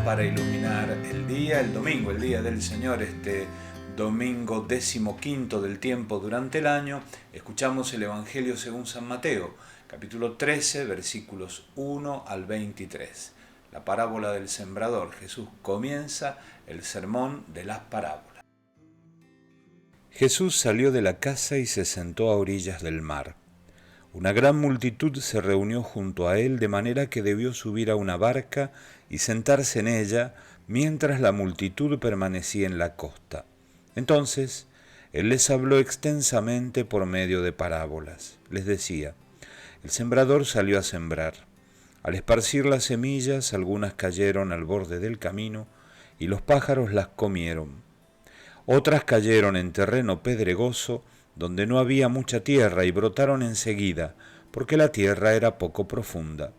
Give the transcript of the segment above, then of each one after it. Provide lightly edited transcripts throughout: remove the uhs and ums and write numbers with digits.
para iluminar el día, el domingo, el día del Señor, este domingo 15º del tiempo durante el año. Escuchamos el Evangelio según San Mateo, capítulo 13, versículos 1 al 23. La parábola del sembrador. Jesús comienza el sermón de las parábolas. Jesús salió de la casa y se sentó a orillas del mar. Una gran multitud se reunió junto a él, de manera que debió subir a una barca y sentarse en ella, mientras la multitud permanecía en la costa. Entonces, él les habló extensamente por medio de parábolas. Les decía: el sembrador salió a sembrar. Al esparcir las semillas, algunas cayeron al borde del camino, y los pájaros las comieron. Otras cayeron en terreno pedregoso, donde no había mucha tierra, y brotaron enseguida, porque la tierra era poco profunda.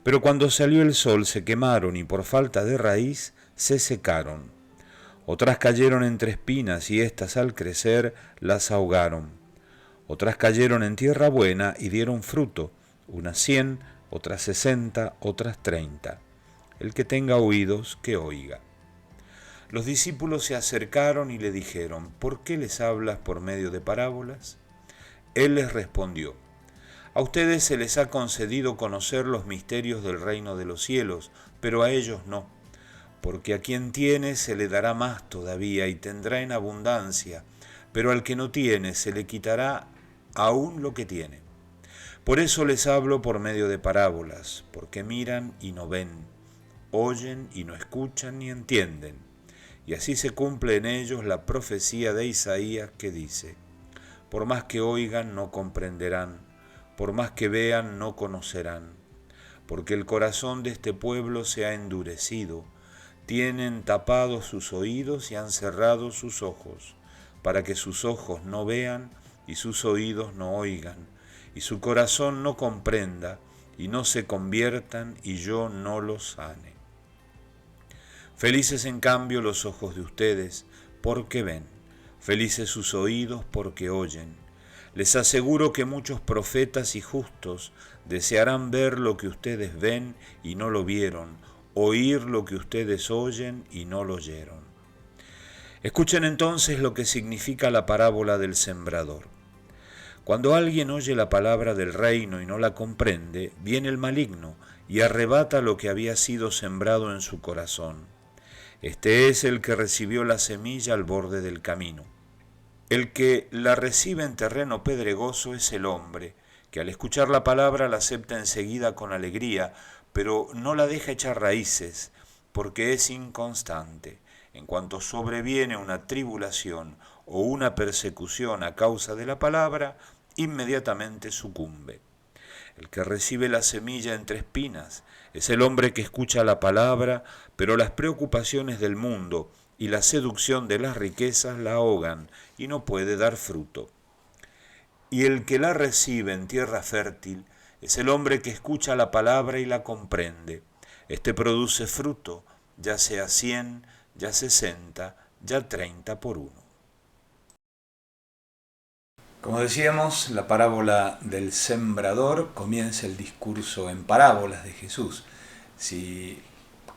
Pero cuando salió el sol se quemaron y por falta de raíz se secaron. Otras cayeron entre espinas y éstas al crecer las ahogaron. Otras cayeron en tierra buena y dieron fruto, unas 100, otras 60, otras 30. El que tenga oídos, que oiga. Los discípulos se acercaron y le dijeron: ¿por qué les hablas por medio de parábolas? Él les respondió: a ustedes se les ha concedido conocer los misterios del reino de los cielos, pero a ellos no, porque a quien tiene se le dará más todavía y tendrá en abundancia, pero al que no tiene se le quitará aún lo que tiene. Por eso les hablo por medio de parábolas, porque miran y no ven, oyen y no escuchan ni entienden. Y así se cumple en ellos la profecía de Isaías que dice: por más que oigan no comprenderán, por más que vean no conocerán, porque el corazón de este pueblo se ha endurecido, tienen tapados sus oídos y han cerrado sus ojos, para que sus ojos no vean y sus oídos no oigan, y su corazón no comprenda y no se conviertan y yo no los sane. Felices en cambio los ojos de ustedes, porque ven, felices sus oídos, porque oyen. Les aseguro que muchos profetas y justos desearán ver lo que ustedes ven y no lo vieron, oír lo que ustedes oyen y no lo oyeron. Escuchen entonces lo que significa la parábola del sembrador. Cuando alguien oye la palabra del reino y no la comprende, viene el maligno y arrebata lo que había sido sembrado en su corazón. Este es el que recibió la semilla al borde del camino. El que la recibe en terreno pedregoso es el hombre, que al escuchar la palabra la acepta enseguida con alegría, pero no la deja echar raíces, porque es inconstante. En cuanto sobreviene una tribulación o una persecución a causa de la palabra, inmediatamente sucumbe. El que recibe la semilla entre espinas es el hombre que escucha la palabra, pero las preocupaciones del mundo y la seducción de las riquezas la ahogan y no puede dar fruto. Y el que la recibe en tierra fértil es el hombre que escucha la palabra y la comprende. Este produce fruto, ya sea 100, ya 60, ya 30 por uno. Como decíamos, la parábola del sembrador comienza el discurso en parábolas de Jesús. Si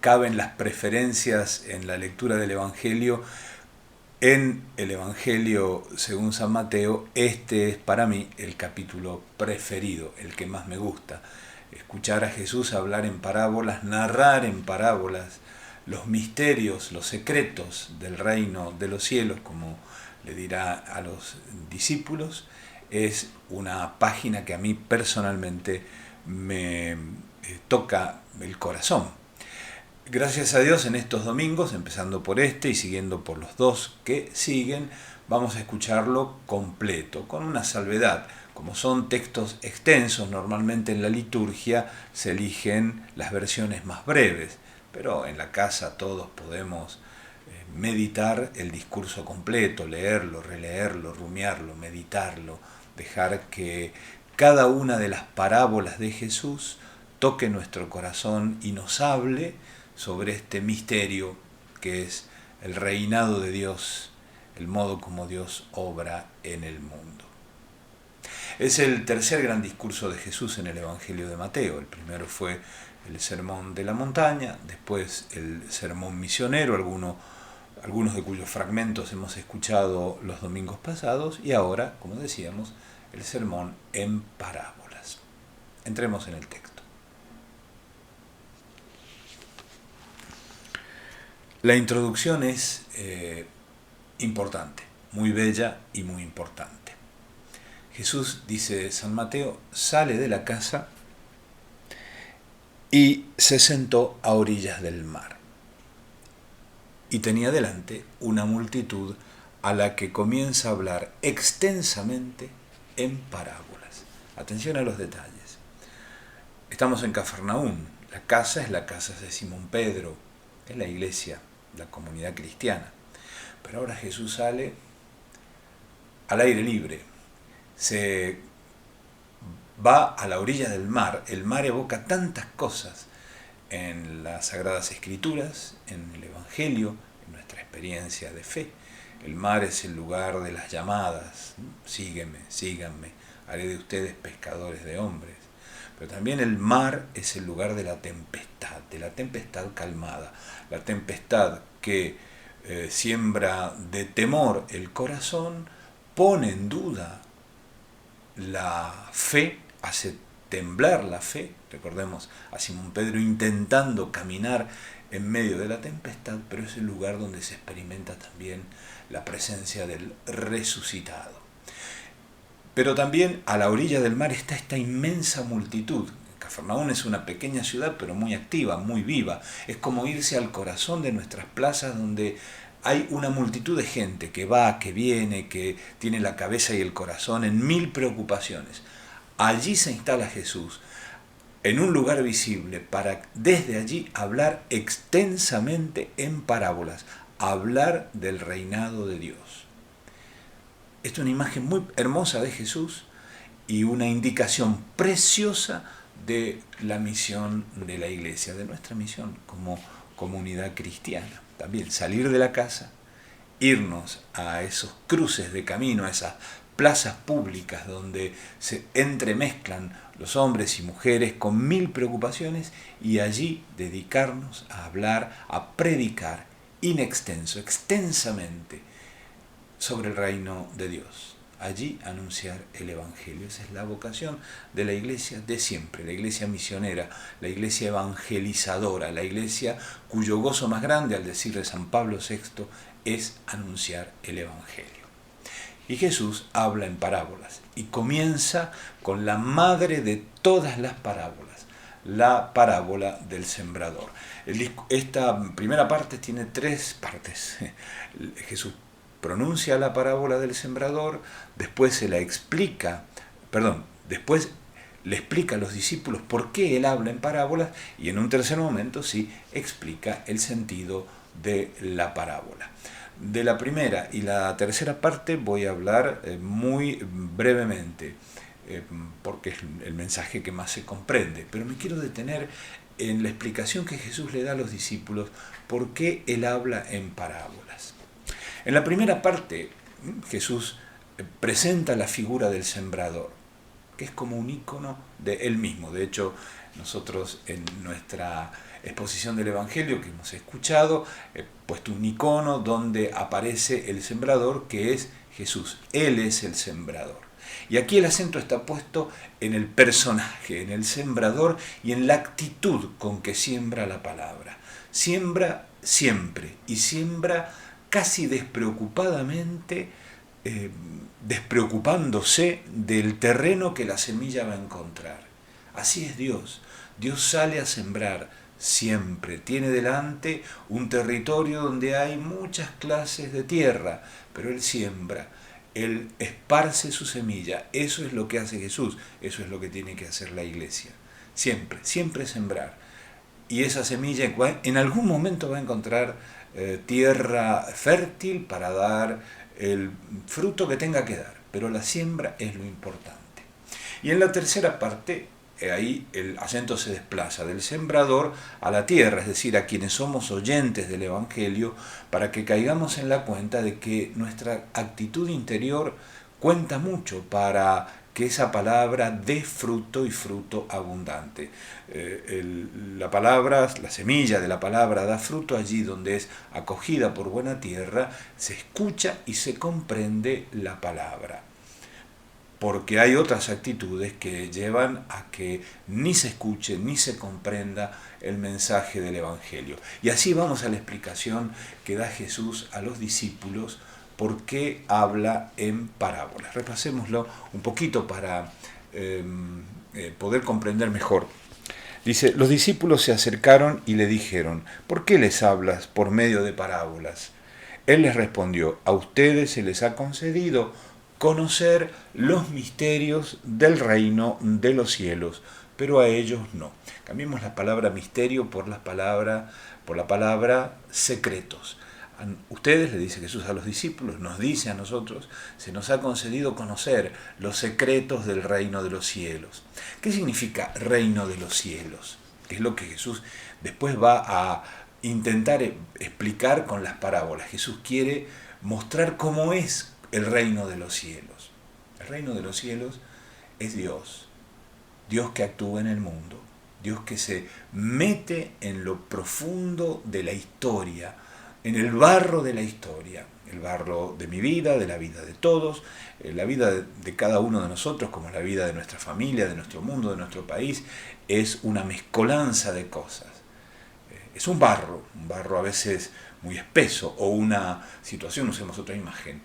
caben las preferencias en la lectura del Evangelio, en el Evangelio según San Mateo, este es para mí el capítulo preferido, el que más me gusta. Escuchar a Jesús hablar en parábolas, narrar en parábolas los misterios, los secretos del reino de los cielos, como le dirá a los discípulos, es una página que a mí personalmente me toca el corazón. Gracias a Dios, en estos domingos, empezando por este y siguiendo por los dos que siguen, vamos a escucharlo completo, con una salvedad. Como son textos extensos, normalmente en la liturgia se eligen las versiones más breves, pero en la casa todos podemos meditar el discurso completo, leerlo, releerlo, rumiarlo, meditarlo, dejar que cada una de las parábolas de Jesús toque nuestro corazón y nos hable sobre este misterio que es el reinado de Dios, el modo como Dios obra en el mundo. Es el tercer gran discurso de Jesús en el Evangelio de Mateo. El primero fue el Sermón de la Montaña, después el Sermón Misionero, algunos de cuyos fragmentos hemos escuchado los domingos pasados, y ahora, como decíamos, el Sermón en parábolas. Entremos en el texto. La introducción es importante, muy bella y muy importante. Jesús, dice San Mateo, sale de la casa y se sentó a orillas del mar. Y tenía delante una multitud a la que comienza a hablar extensamente en parábolas. Atención a los detalles. Estamos en Cafarnaún. La casa es la casa de Simón Pedro, es la iglesia, la comunidad cristiana. Pero ahora Jesús sale al aire libre. Se va a la orilla del mar. El mar evoca tantas cosas en las Sagradas Escrituras, en el Evangelio, en nuestra experiencia de fe. El mar es el lugar de las llamadas. Sígueme, síganme, haré de ustedes pescadores de hombres. Pero también el mar es el lugar de la tempestad calmada, la tempestad que siembra de temor el corazón, pone en duda la fe, hace temblar la fe. Recordemos a Simón Pedro intentando caminar en medio de la tempestad, pero es el lugar donde se experimenta también la presencia del resucitado. Pero también a la orilla del mar está esta inmensa multitud. Cafarnaún es una pequeña ciudad, pero muy activa, muy viva. Es como irse al corazón de nuestras plazas, donde hay una multitud de gente que va, que viene, que tiene la cabeza y el corazón en mil preocupaciones. Allí se instala Jesús, en un lugar visible, para desde allí hablar extensamente en parábolas, hablar del reinado de Dios. Esta es una imagen muy hermosa de Jesús y una indicación preciosa de la misión de la iglesia, de nuestra misión como comunidad cristiana. También salir de la casa, irnos a esos cruces de camino, a esas plazas públicas donde se entremezclan los hombres y mujeres con mil preocupaciones, y allí dedicarnos a hablar, a predicar extensamente sobre el reino de Dios. Allí anunciar el Evangelio. Esa es la vocación de la iglesia de siempre, la iglesia misionera, la iglesia evangelizadora, la iglesia cuyo gozo más grande, al decir de San Pablo VI, es anunciar el Evangelio. Y Jesús habla en parábolas y comienza con la madre de todas las parábolas, la parábola del sembrador. Esta primera parte tiene tres partes. Jesús pronuncia la parábola del sembrador, después le explica a los discípulos por qué él habla en parábolas, y en un tercer momento sí explica el sentido de la parábola. De la primera y la tercera parte voy a hablar muy brevemente, porque es el mensaje que más se comprende, pero me quiero detener en la explicación que Jesús le da a los discípulos por qué él habla en parábolas. En la primera parte, Jesús presenta la figura del sembrador, que es como un ícono de él mismo. De hecho, nosotros en nuestra exposición del Evangelio que hemos escuchado, he puesto un icono donde aparece el sembrador, que es Jesús. Él es el sembrador. Y aquí el acento está puesto en el personaje, en el sembrador y en la actitud con que siembra la palabra. Siembra siempre y siembra casi despreocupadamente, despreocupándose del terreno que la semilla va a encontrar. Así es Dios. Dios sale a sembrar siempre. Tiene delante un territorio donde hay muchas clases de tierra, pero Él siembra. Él esparce su semilla. Eso es lo que hace Jesús. Eso es lo que tiene que hacer la iglesia. Siempre, siempre sembrar. Y esa semilla en algún momento va a encontrar tierra fértil para dar el fruto que tenga que dar, pero la siembra es lo importante. Y en la tercera parte, ahí el acento se desplaza del sembrador a la tierra, es decir, a quienes somos oyentes del Evangelio, para que caigamos en la cuenta de que nuestra actitud interior cuenta mucho para que esa palabra dé fruto y fruto abundante. La palabra, la semilla de la palabra da fruto allí donde es acogida por buena tierra, se escucha y se comprende la palabra. Porque hay otras actitudes que llevan a que ni se escuche ni se comprenda el mensaje del Evangelio. Y así vamos a la explicación que da Jesús a los discípulos por qué habla en parábolas. Repasémoslo un poquito para poder comprender mejor. Dice, los discípulos se acercaron y le dijeron, ¿por qué les hablas por medio de parábolas? Él les respondió, a ustedes se les ha concedido conocer los misterios del reino de los cielos, pero a ellos no. Cambiemos la palabra misterio por la palabra secretos. A ustedes, le dice Jesús a los discípulos, nos dice a nosotros, se nos ha concedido conocer los secretos del reino de los cielos. ¿Qué significa reino de los cielos? Que es lo que Jesús después va a intentar explicar con las parábolas. Jesús quiere mostrar cómo es el reino de los cielos. El reino de los cielos es Dios. Dios que actúa en el mundo. Dios que se mete en lo profundo de la historia, en el barro de la historia. El barro de mi vida, de la vida de todos, la vida de cada uno de nosotros, como la vida de nuestra familia, de nuestro mundo, de nuestro país, es una mezcolanza de cosas. Es un barro a veces muy espeso, o una situación, usemos otra imagen,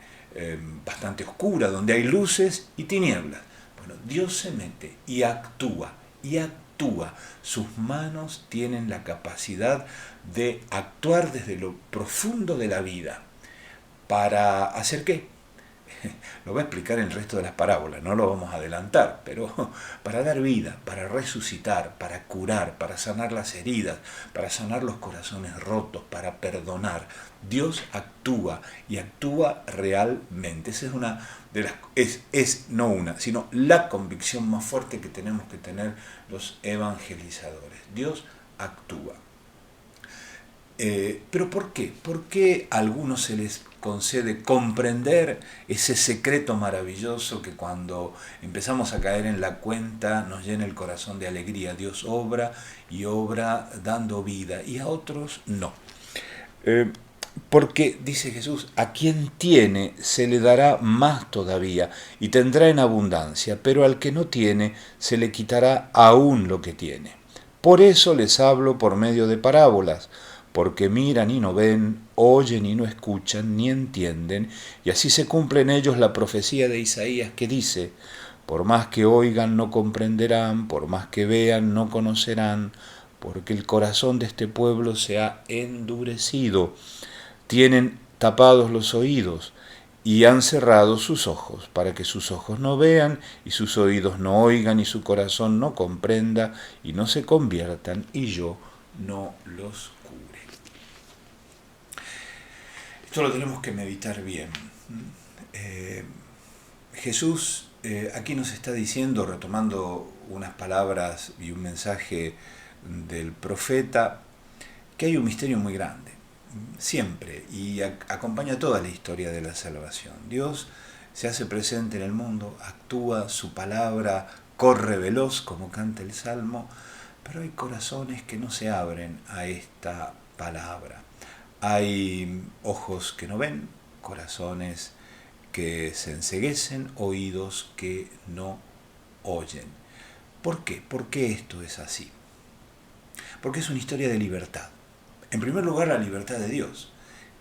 bastante oscura, donde hay luces y tinieblas. Bueno, Dios se mete y actúa, y actúa. Sus manos tienen la capacidad de actuar desde lo profundo de la vida. ¿Para hacer qué? Lo va a explicar en el resto de las parábolas, no lo vamos a adelantar, pero para dar vida, para resucitar, para curar, para sanar las heridas, para sanar los corazones rotos, para perdonar. Dios actúa y actúa realmente. Esa es una de las, no una, sino la convicción más fuerte que tenemos que tener los evangelizadores. Dios actúa. ¿Pero por qué? ¿Por qué a algunos se les concede comprender ese secreto maravilloso que cuando empezamos a caer en la cuenta nos llena el corazón de alegría? Dios obra y obra dando vida, y a otros no. Porque, dice Jesús, a quien tiene se le dará más todavía y tendrá en abundancia, pero al que no tiene se le quitará aún lo que tiene. Por eso les hablo por medio de parábolas, porque miran y no ven, oyen y no escuchan, ni entienden, y así se cumple en ellos la profecía de Isaías que dice, por más que oigan no comprenderán, por más que vean no conocerán, porque el corazón de este pueblo se ha endurecido, tienen tapados los oídos y han cerrado sus ojos, para que sus ojos no vean y sus oídos no oigan y su corazón no comprenda y no se conviertan y yo no los cure. Esto lo tenemos que meditar bien. Jesús aquí nos está diciendo, retomando unas palabras y un mensaje del profeta, que hay un misterio muy grande, siempre, y acompaña toda la historia de la salvación. Dios se hace presente en el mundo, actúa, su palabra corre veloz, como canta el Salmo, pero hay corazones que no se abren a esta palabra. Hay ojos que no ven, corazones que se enceguecen, oídos que no oyen. ¿Por qué? ¿Por qué esto es así? Porque es una historia de libertad. En primer lugar, la libertad de Dios,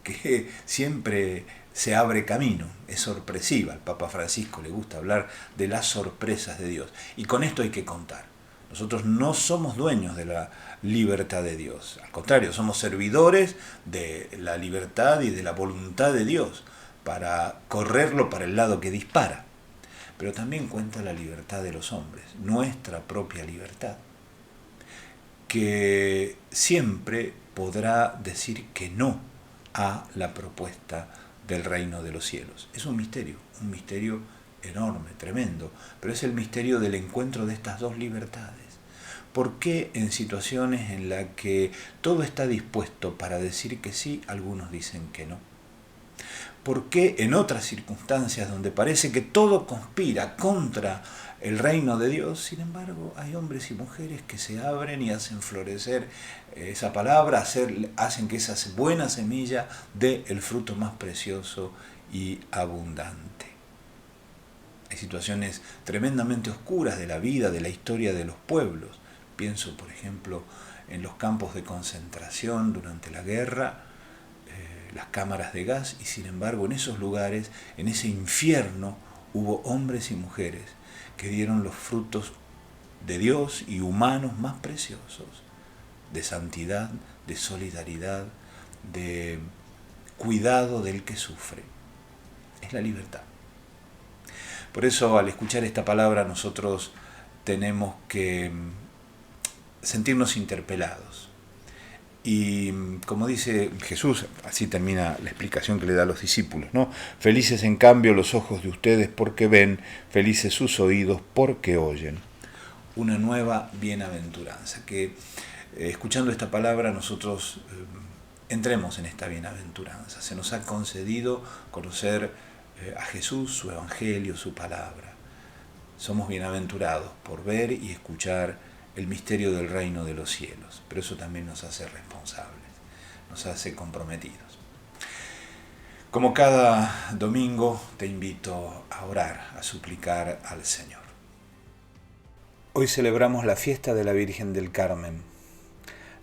que siempre se abre camino, es sorpresiva. Al Papa Francisco le gusta hablar de las sorpresas de Dios. Y con esto hay que contar. Nosotros no somos dueños de la libertad de Dios. Al contrario, somos servidores de la libertad y de la voluntad de Dios para correrlo para el lado que dispara. Pero también cuenta la libertad de los hombres, nuestra propia libertad, que siempre podrá decir que no a la propuesta del reino de los cielos. Es un misterio enorme, tremendo, pero es el misterio del encuentro de estas dos libertades. ¿Por qué en situaciones en las que todo está dispuesto para decir que sí, algunos dicen que no? ¿Por qué en otras circunstancias donde parece que todo conspira contra el reino de Dios, sin embargo, hay hombres y mujeres que se abren y hacen florecer esa palabra, hacen que esa buena semilla dé el fruto más precioso y abundante? Hay situaciones tremendamente oscuras de la vida, de la historia de los pueblos. Pienso, por ejemplo, en los campos de concentración durante la guerra, las cámaras de gas, y sin embargo en esos lugares, en ese infierno, hubo hombres y mujeres que dieron los frutos de Dios y humanos más preciosos, de santidad, de solidaridad, de cuidado del que sufre. Es la libertad. Por eso, al escuchar esta palabra, nosotros tenemos que sentirnos interpelados. Y como dice Jesús, así termina la explicación que le da a los discípulos, ¿no? Felices en cambio los ojos de ustedes porque ven, felices sus oídos porque oyen. Una nueva bienaventuranza, que escuchando esta palabra nosotros entremos en esta bienaventuranza. Se nos ha concedido conocer a Jesús, su evangelio, su palabra. Somos bienaventurados por ver y escuchar el misterio del reino de los cielos, pero eso también nos hace responsables, nos hace comprometidos. Como cada domingo, te invito a orar, a suplicar al Señor. Hoy celebramos la fiesta de la Virgen del Carmen.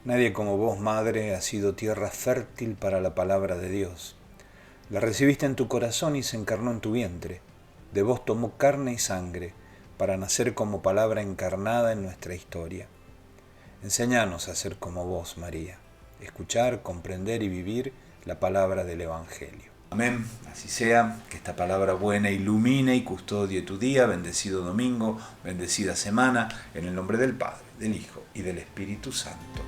Nadie como vos, Madre, ha sido tierra fértil para la palabra de Dios. La recibiste en tu corazón y se encarnó en tu vientre. De vos tomó carne y sangre, para nacer como palabra encarnada en nuestra historia. Enséñanos a ser como vos, María, escuchar, comprender y vivir la palabra del Evangelio. Amén, así sea, que esta palabra buena ilumine y custodie tu día. Bendecido domingo, bendecida semana, en el nombre del Padre, del Hijo y del Espíritu Santo.